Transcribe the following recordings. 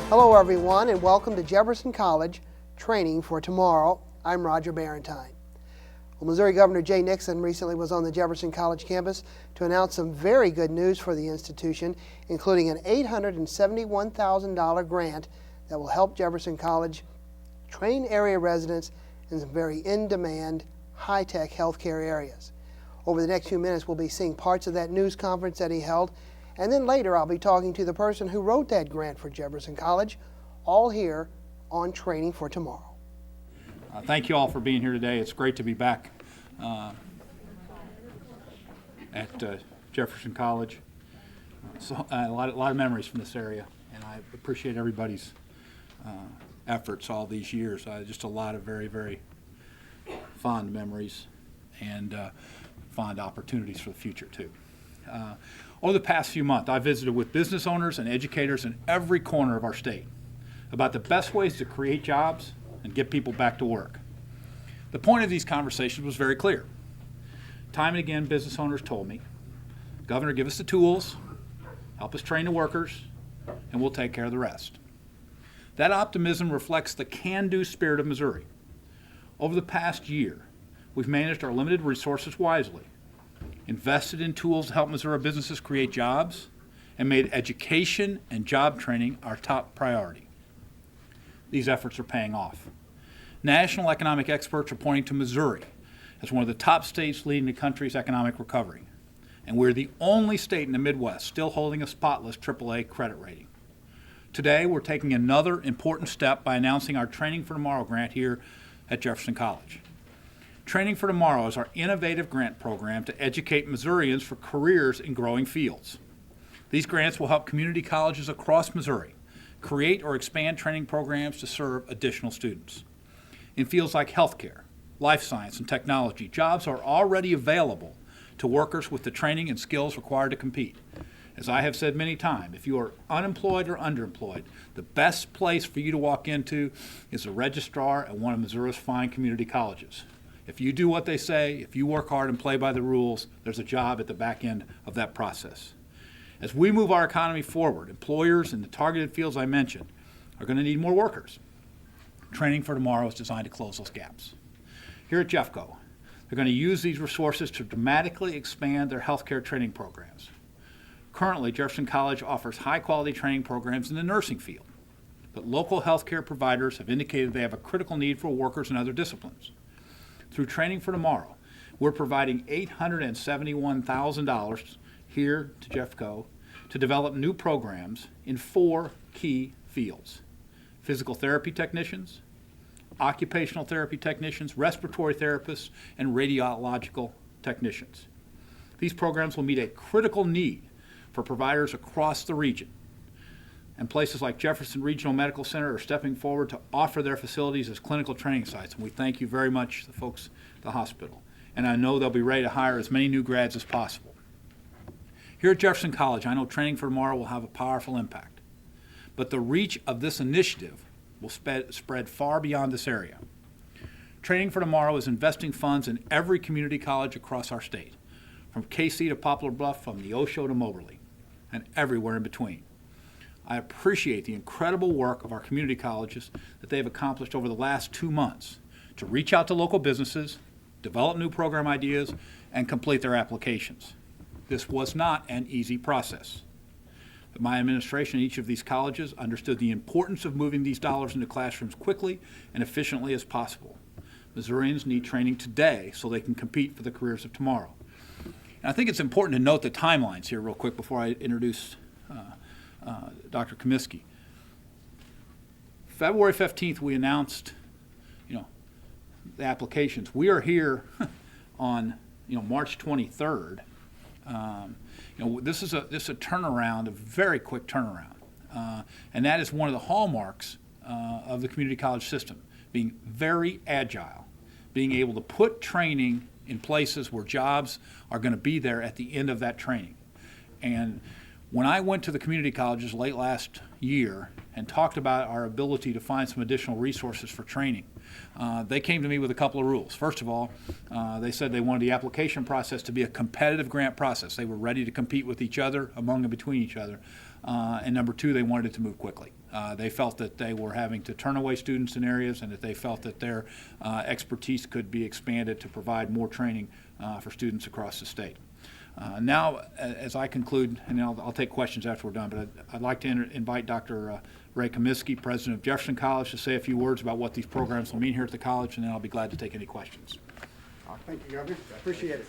Hello everyone and welcome to Jefferson College Training for Tomorrow. I'm Roger Barentine. Well, Missouri Governor Jay Nixon recently was on the Jefferson College campus to announce some very good news for the institution, including an $871,000 grant that will help Jefferson College train area residents in some very in-demand, high-tech healthcare areas. Over the next few minutes, we'll be seeing parts of that news conference that he held, and then later I'll be talking to the person who wrote that grant for Jefferson College, all here on Training for Tomorrow. Thank you all for being here today. It's great to be back at Jefferson College. A lot of memories from this area, and I appreciate everybody's efforts all these years. Just a lot of very, very fond memories and fond opportunities for the future too. Over the past few months, I visited with business owners and educators in every corner of our state about the best ways to create jobs and get people back to work. The point of these conversations was very clear. Time and again, business owners told me, Governor, give us the tools, help us train the workers, and we'll take care of the rest. That optimism reflects the can-do spirit of Missouri. Over the past year, we've managed our limited resources wisely, invested in tools to help Missouri businesses create jobs, and made education and job training our top priority. These efforts are paying off. National economic experts are pointing to Missouri as one of the top states leading the country's economic recovery, and we're the only state in the Midwest still holding a spotless AAA credit rating. Today, we're taking another important step by announcing our Training for Tomorrow grant here at Jefferson College. Training for Tomorrow is our innovative grant program to educate Missourians for careers in growing fields. These grants will help community colleges across Missouri create or expand training programs to serve additional students. In fields like healthcare, life science, and technology, jobs are already available to workers with the training and skills required to compete. As I have said many times, if you are unemployed or underemployed, the best place for you to walk into is a registrar at one of Missouri's fine community colleges. If you do what they say, if you work hard and play by the rules, there's a job at the back end of that process. As we move our economy forward, employers in the targeted fields I mentioned are going to need more workers. Training for Tomorrow is designed to close those gaps. Here at Jeffco, they're going to use these resources to dramatically expand their healthcare training programs. Currently, Jefferson College offers high-quality training programs in the nursing field, but local healthcare providers have indicated they have a critical need for workers in other disciplines. Through Training for Tomorrow, we're providing $871,000 here to Jeffco to develop new programs in 4 key fields: physical therapy technicians, occupational therapy technicians, respiratory therapists, and radiological technicians. These programs will meet a critical need for providers across the region. And places like Jefferson Regional Medical Center are stepping forward to offer their facilities as clinical training sites. And we thank you very much, the folks at the hospital. And I know they'll be ready to hire as many new grads as possible. Here at Jefferson College, I know Training for Tomorrow will have a powerful impact. But the reach of this initiative will spread far beyond this area. Training for Tomorrow is investing funds in every community college across our state, from KC to Poplar Bluff, from Neosho to Moberly, and everywhere in between. I appreciate the incredible work of our community colleges that they've accomplished over the last 2 months to reach out to local businesses, develop new program ideas, and complete their applications. This was not an easy process. But my administration at each of these colleges understood the importance of moving these dollars into classrooms quickly and efficiently as possible. Missourians need training today so they can compete for the careers of tomorrow. And I think it's important to note the timelines here real quick before I introduce Dr. Comiskey. February 15th, we announced, the applications. We are here on, March 23rd. This is a turnaround, a very quick turnaround, and that is one of the hallmarks of the community college system, being very agile, being able to put training in places where jobs are going to be there at the end of that training. And when I went to the community colleges late last year and talked about our ability to find some additional resources for training, they came to me with a couple of rules. First of all, they said they wanted the application process to be a competitive grant process. They were ready to compete with each other, among and between each other. and number two, they wanted it to move quickly. They felt that they were having to turn away students in areas, and that they felt that their expertise could be expanded to provide more training for students across the state. Now, as I conclude, and I'll take questions after we're done, but I'd like to invite Dr. Ray Comiskey, president of Jefferson College, to say a few words about what these programs will mean here at the college, and then I'll be glad to take any questions. Thank you, Governor. I appreciate it.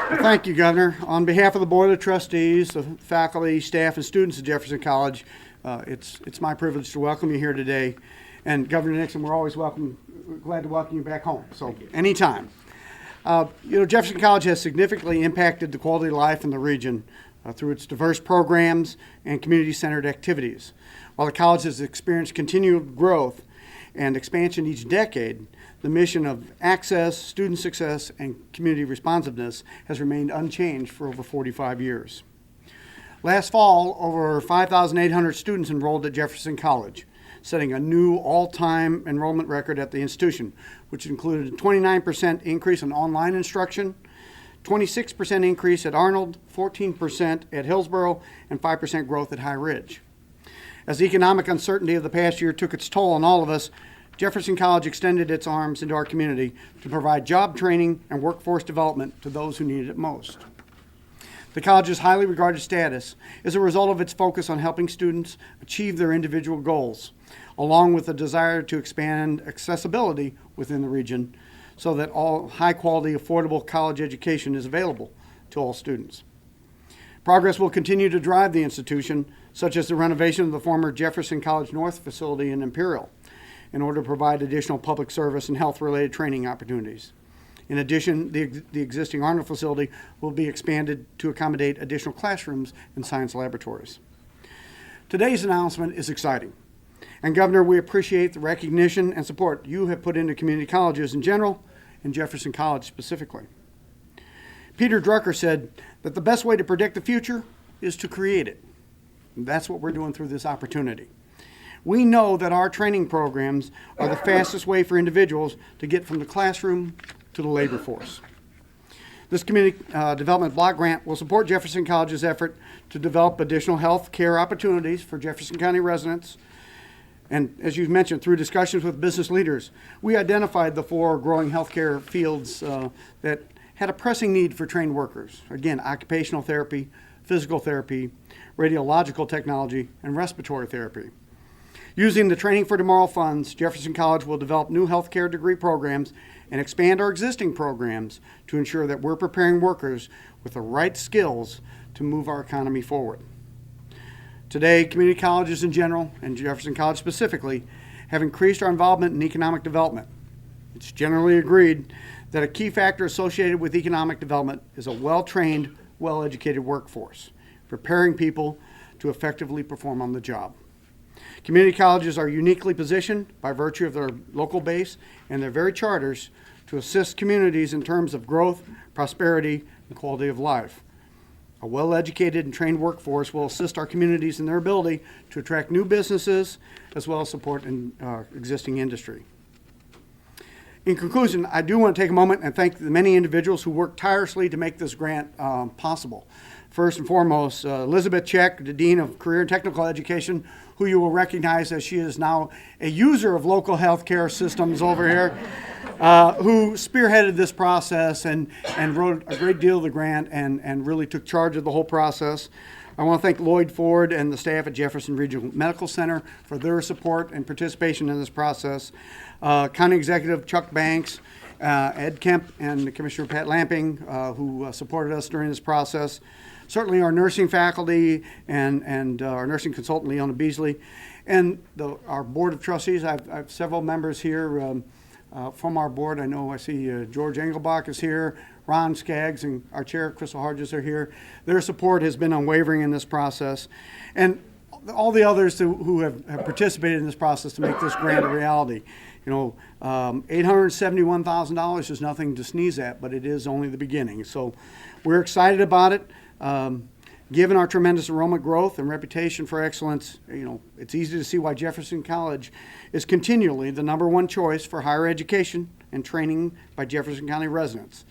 Well, thank you, Governor. On behalf of the Board of Trustees, the faculty, staff, and students at Jefferson College, it's my privilege to welcome you here today. And Governor Nixon, we're always glad to welcome you back home. So anytime. Jefferson College has significantly impacted the quality of life in the region through its diverse programs and community-centered activities. While the college has experienced continued growth and expansion each decade, the mission of access, student success, and community responsiveness has remained unchanged for over 45 years. Last fall, over 5,800 students enrolled at Jefferson College, setting a new all-time enrollment record at the institution, which included a 29% increase in online instruction, 26% increase at Arnold, 14% at Hillsborough, and 5% growth at High Ridge. As the economic uncertainty of the past year took its toll on all of us, Jefferson College extended its arms into our community to provide job training and workforce development to those who needed it most. The college's highly regarded status is a result of its focus on helping students achieve their individual goals, along with a desire to expand accessibility within the region so that all high-quality, affordable college education is available to all students. Progress will continue to drive the institution, such as the renovation of the former Jefferson College North facility in Imperial, in order to provide additional public service and health-related training opportunities. In addition, the existing Arnold facility will be expanded to accommodate additional classrooms and science laboratories. Today's announcement is exciting. And Governor, we appreciate the recognition and support you have put into community colleges in general and Jefferson College specifically. Peter Drucker said that the best way to predict the future is to create it. And that's what we're doing through this opportunity. We know that our training programs are the fastest way for individuals to get from the classroom to the labor force. This community development block grant will support Jefferson College's effort to develop additional health care opportunities for Jefferson County residents. And as you've mentioned, through discussions with business leaders, we identified the 4 growing healthcare fields that had a pressing need for trained workers. Again, occupational therapy, physical therapy, radiological technology, and respiratory therapy. Using the Training for Tomorrow funds, Jefferson College will develop new healthcare degree programs and expand our existing programs to ensure that we're preparing workers with the right skills to move our economy forward. Today, community colleges in general, and Jefferson College specifically, have increased our involvement in economic development. It's generally agreed that a key factor associated with economic development is a well-trained, well-educated workforce, preparing people to effectively perform on the job. Community colleges are uniquely positioned by virtue of their local base and their very charters to assist communities in terms of growth, prosperity, and quality of life. A well-educated and trained workforce will assist our communities in their ability to attract new businesses as well as support existing industry. In conclusion, I do want to take a moment and thank the many individuals who worked tirelessly to make this grant possible. First and foremost, Elizabeth Check, the Dean of Career and Technical Education, who you will recognize as she is now a user of local healthcare systems over here, who spearheaded this process and wrote a great deal of the grant and really took charge of the whole process. I want to thank Lloyd Ford and the staff at Jefferson Regional Medical Center for their support and participation in this process. County Executive Chuck Banks, Ed Kemp, and Commissioner Pat Lamping, who supported us during this process. Certainly our nursing faculty and our nursing consultant, Leona Beasley, and our Board of Trustees. I have several members here from our board. I see George Engelbach is here, Ron Skaggs, and our chair, Crystal Harges, are here. Their support has been unwavering in this process. And all the others who have participated in this process to make this grant a reality. $871,000 is nothing to sneeze at, but it is only the beginning. So we're excited about it. Given our tremendous enrollment growth and reputation for excellence, it's easy to see why Jefferson College is continually the #1 choice for higher education and training by Jefferson County residents.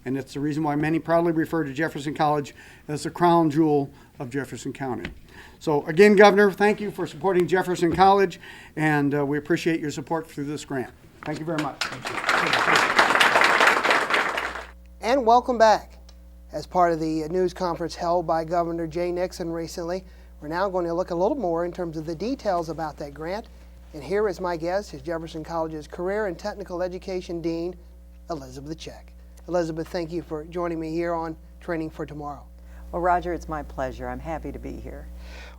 and it's the reason why many proudly refer to Jefferson College as the crown jewel of Jefferson County. So again, Governor, thank you for supporting Jefferson College, and we appreciate your support through this grant. Thank you very much. And welcome back. As part of the news conference held by Governor Jay Nixon recently, we're now going to look a little more in terms of the details about that grant. And here is my guest, is Jefferson College's Career and Technical Education Dean, Elizabeth Check. Elizabeth, thank you for joining me here on Training for Tomorrow. Well, Roger, it's my pleasure. I'm happy to be here.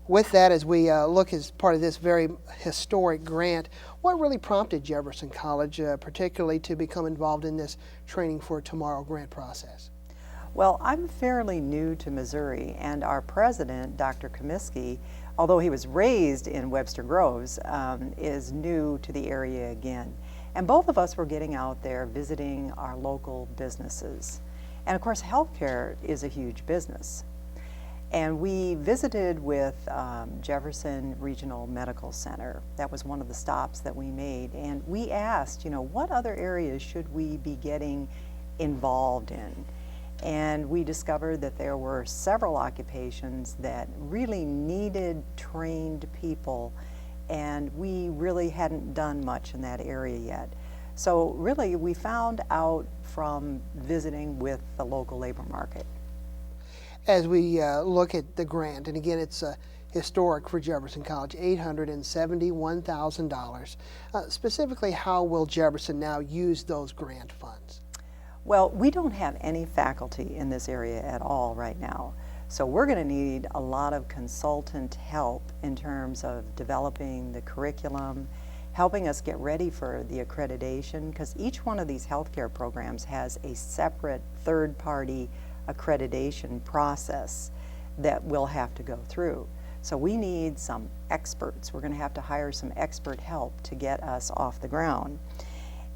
With that, as we look as part of this very historic grant, what really prompted Jefferson College particularly to become involved in this Training for Tomorrow grant process? Well, I'm fairly new to Missouri, and our president, Dr. Comiskey, although he was raised in Webster Groves, is new to the area again. And both of us were getting out there visiting our local businesses. And of course, healthcare is a huge business. And we visited with Jefferson Regional Medical Center. That was one of the stops that we made. And we asked, what other areas should we be getting involved in? And we discovered that there were several occupations that really needed trained people, and we really hadn't done much in that area yet. So really, we found out from visiting with the local labor market. As we look at the grant, and again, it's historic for Jefferson College, $871,000. Specifically, how will Jefferson now use those grant funds? Well, we don't have any faculty in this area at all right now. So we're going to need a lot of consultant help in terms of developing the curriculum, helping us get ready for the accreditation, because each one of these healthcare programs has a separate third-party accreditation process that we'll have to go through. So we need some experts. We're going to have to hire some expert help to get us off the ground.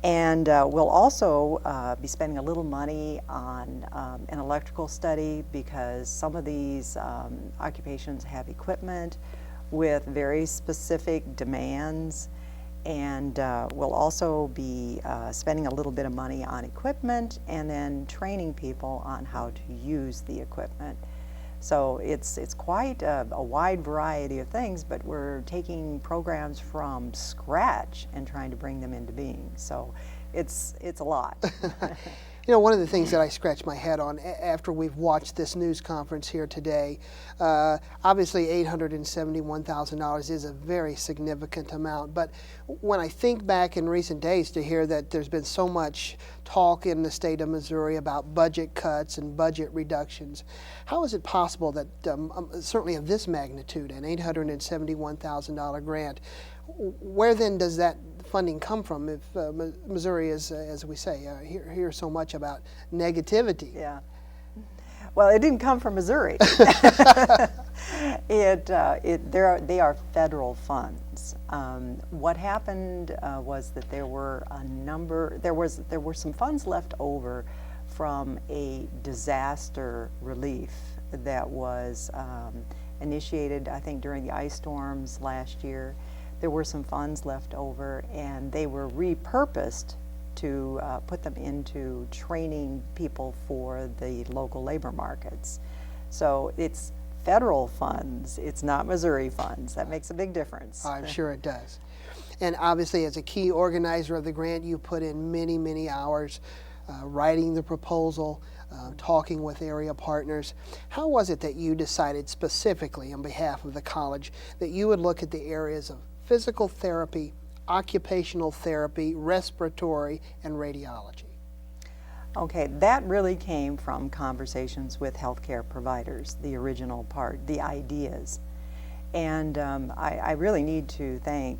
And we'll also be spending a little money on an electrical study, because some of these occupations have equipment with very specific demands. And we'll also be spending a little bit of money on equipment and then training people on how to use the equipment. So it's quite a wide variety of things, but we're taking programs from scratch and trying to bring them into being. So it's a lot. One of the things that I scratch my head on after we've watched this news conference here today, obviously $871,000 is a very significant amount, but when I think back in recent days to hear that there's been so much talk in the state of Missouri about budget cuts and budget reductions, how is it possible that certainly of this magnitude, an $871,000 grant, where then does that funding come from if Missouri is, as we say, hear so much about negativity? Yeah. Well, it didn't come from Missouri. They are federal funds. What happened was that there were some funds left over from a disaster relief that was initiated, I think, during the ice storms last year. There were some funds left over, and they were repurposed to put them into training people for the local labor markets. So it's federal funds, it's not Missouri funds. That makes a big difference. I'm sure it does. And obviously, as a key organizer of the grant, you put in many, many hours writing the proposal, talking with area partners. How was it that you decided specifically on behalf of the college that you would look at the areas of physical therapy, occupational therapy, respiratory, and radiology? Okay, that really came from conversations with healthcare providers, the original part, the ideas. And I really need to thank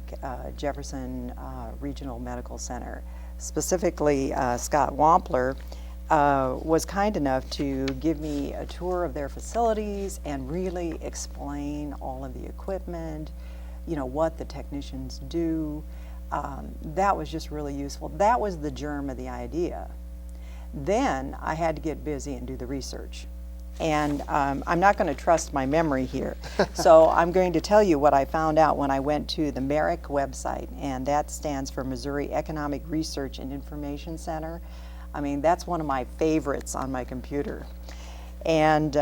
Jefferson Regional Medical Center, specifically Scott Wampler, was kind enough to give me a tour of their facilities and really explain all of the equipment, what the technicians do. That was just really useful. That was the germ of the idea. Then I had to get busy and do the research. And I'm not going to trust my memory here. So I'm going to tell you what I found out when I went to the MERIC website, and that stands for Missouri Economic Research and Information Center. I mean, that's one of my favorites on my computer. And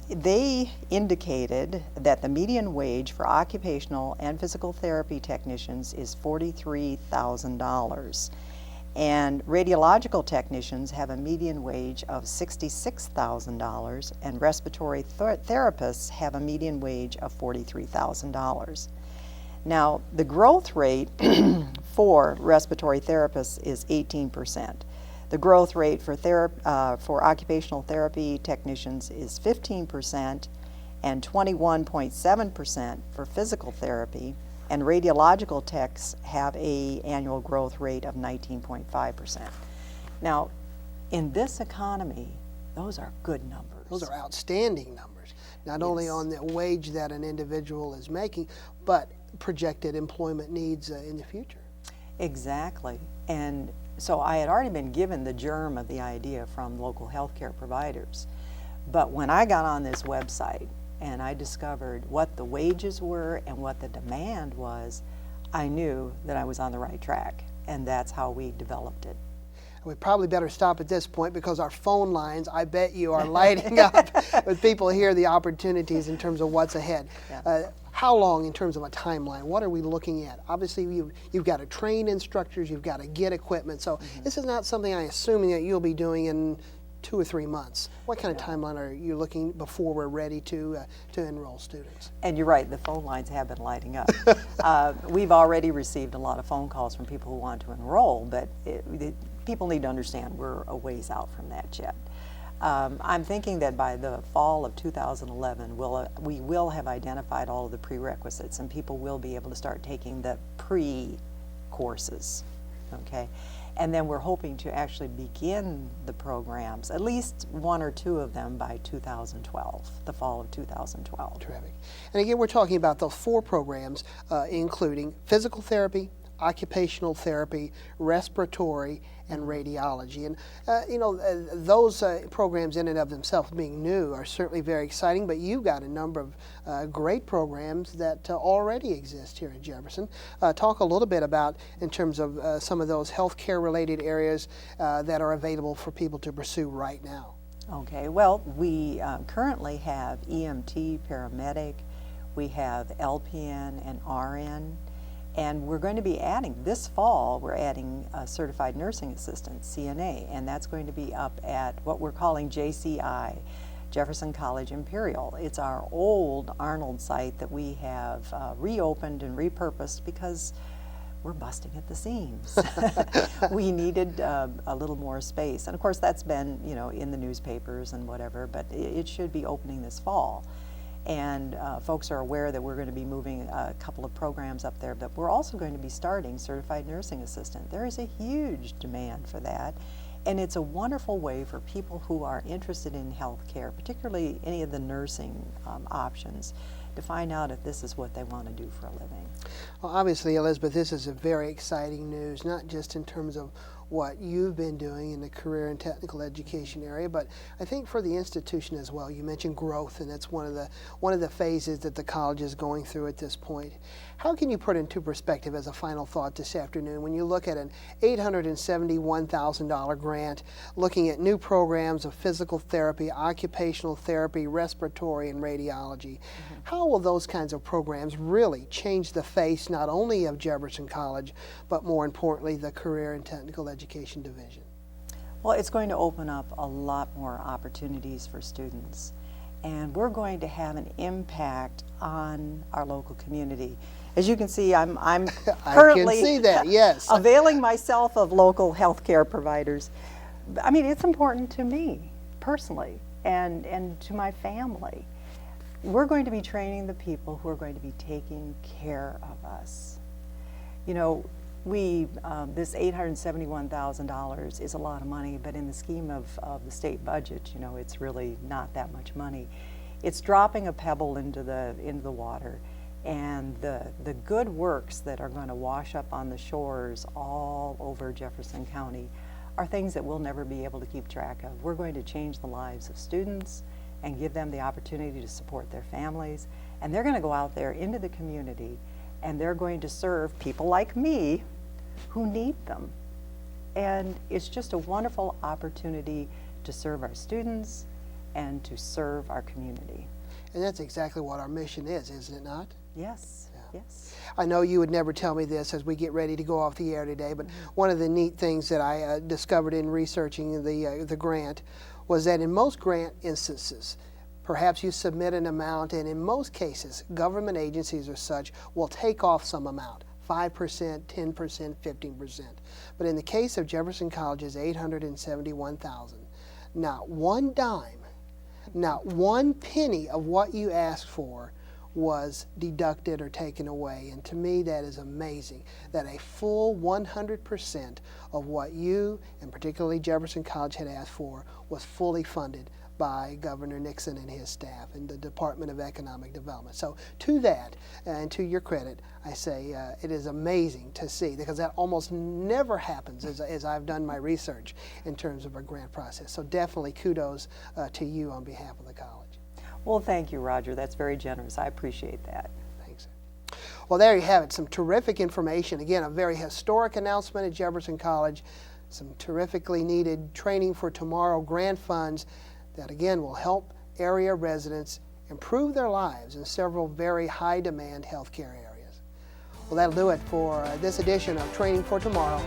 they indicated that the median wage for occupational and physical therapy technicians is $43,000. And radiological technicians have a median wage of $66,000, and respiratory therapists have a median wage of $43,000. Now, the growth rate for respiratory therapists is 18%. The growth rate for occupational therapy technicians is 15% and 21.7% for physical therapy, and radiological techs have an annual growth rate of 19.5%. Now, in this economy, those are good numbers. Those are outstanding numbers, not only on the wage that an individual is making, but projected employment needs in the future. Exactly. And so I had already been given the germ of the idea from local healthcare providers. But when I got on this website and I discovered what the wages were and what the demand was, I knew that I was on the right track. And that's how we developed it. We probably better stop at this point because our phone lines, I bet you, are lighting up with people hear the opportunities in terms of what's ahead. Yeah. How long in terms of a timeline? What are we looking at? Obviously, you've got to train instructors, you've got to get equipment. So this is not something I assume that you'll be doing in 2 or 3 months. What kind of timeline are you looking before we're ready to enroll students? And you're right, the phone lines have been lighting up. We've already received a lot of phone calls from people who want to enroll, but people need to understand we're a ways out from that yet. I'm thinking that by the fall of 2011, we will have identified all of the prerequisites, and people will be able to start taking the pre-courses, okay? And then we're hoping to actually begin the programs, at least 1 or 2 of them, by 2012, the fall of 2012. Terrific. And again, we're talking about those 4 programs, including physical therapy, occupational therapy, respiratory, and radiology. And those programs in and of themselves being new are certainly very exciting, but you've got a number of great programs that already exist here in Jefferson. Talk a little bit about, in terms of some of those healthcare related areas that are available for people to pursue right now. Okay, well, we currently have EMT, paramedic, we have LPN and RN, and we're going to be adding, this fall, we're adding a certified nursing assistant, CNA, and that's going to be up at what we're calling JCI, Jefferson College Imperial. It's our old Arnold site that we have reopened and repurposed because we're busting at the seams. We needed a little more space. And of course that's been, in the newspapers and whatever, but it should be opening this fall. And folks are aware that we're going to be moving a couple of programs up there, but we're also going to be starting certified nursing assistant. There is a huge demand for that, and it's a wonderful way for people who are interested in healthcare, particularly any of the nursing options, to find out if this is what they want to do for a living. Well, obviously, Elizabeth, this is a very exciting news, not just in terms of what you've been doing in the career and technical education area, but I think for the institution as well. You mentioned growth, and that's one of the phases that the college is going through at this point. How can you put into perspective, as a final thought this afternoon, when you look at an $871,000 grant, looking at new programs of physical therapy, occupational therapy, respiratory, and radiology? How will those kinds of programs really change the face not only of Jefferson College, but more importantly, the Career and Technical Education Division? Well, it's going to open up a lot more opportunities for students, and we're going to have an impact on our local community. As you can see, I'm currently I can see that, yes. availing myself of local healthcare providers. I mean, it's important to me personally and to my family. We're going to be training the people who are going to be taking care of us. This $871,000 is a lot of money, but in the scheme of the state budget, it's really not that much money. It's dropping a pebble into the water, and the good works that are going to wash up on the shores all over Jefferson County are things that we'll never be able to keep track of. We're going to change the lives of students and give them the opportunity to support their families, and they're going to go out there into the community, and they're going to serve people like me who need them. and it's just a wonderful opportunity to serve our students and to serve our community. And that's exactly what our mission is, isn't it not? Yes, yes. I know you would never tell me this as we get ready to go off the air today, but one of the neat things that I discovered in researching the grant was that in most grant instances, perhaps you submit an amount, and in most cases, government agencies or such will take off some amount, 5%, 10%, 15%. But in the case of Jefferson College's $871,000, not one dime, not one penny of what you asked for was deducted or taken away. And to me, that is amazing, that a full 100% of what you, and particularly Jefferson College, had asked for was fully funded by Governor Nixon and his staff and the Department of Economic Development. So to that, and to your credit, I say it is amazing to see, because that almost never happens as I've done my research in terms of our grant process. So definitely kudos to you on behalf of the college. Well, thank you, Roger. That's very generous. I appreciate that. Thanks. Well, there you have it. Some terrific information. Again, a very historic announcement at Jefferson College. Some terrifically needed Training for Tomorrow grant funds that, again, will help area residents improve their lives in several very high-demand healthcare areas. Well, that'll do it for this edition of Training for Tomorrow.